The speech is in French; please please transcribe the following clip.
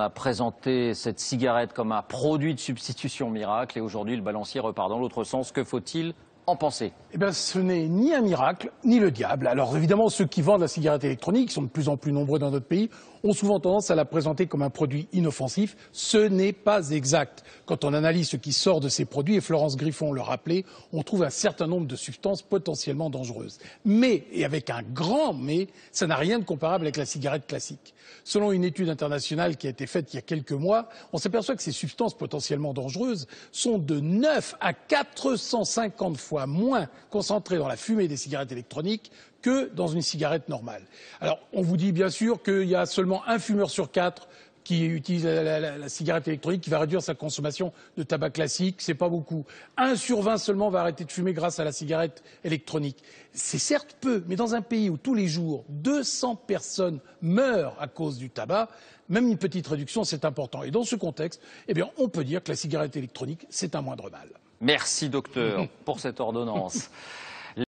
a présenté cette cigarette comme un produit de substitution miracle et aujourd'hui le balancier repart dans l'autre sens. Que faut-il en penser? Eh bien, ce n'est ni un miracle, ni le diable. Alors évidemment, ceux qui vendent la cigarette électronique, qui sont de plus en plus nombreux dans notre pays, ont souvent tendance à la présenter comme un produit inoffensif. Ce n'est pas exact. Quand on analyse ce qui sort de ces produits, et Florence Griffon le rappelait, on trouve un certain nombre de substances potentiellement dangereuses. Mais, et avec un grand mais, ça n'a rien de comparable avec la cigarette classique. Selon une étude internationale qui a été faite il y a quelques mois, on s'aperçoit que ces substances potentiellement dangereuses sont de 9 à 450 fois moins concentrées dans la fumée des cigarettes électroniques que dans une cigarette normale. Alors, on vous dit bien sûr qu'il y a seulement un fumeur sur 4 qui utilise la cigarette électronique, qui va réduire sa consommation de tabac classique, c'est pas beaucoup. 1 sur 20 seulement va arrêter de fumer grâce à la cigarette électronique. C'est certes peu, mais dans un pays où tous les jours 200 personnes meurent à cause du tabac, même une petite réduction, c'est important. Et dans ce contexte, eh bien, on peut dire que la cigarette électronique, c'est un moindre mal. Merci docteur pour cette ordonnance.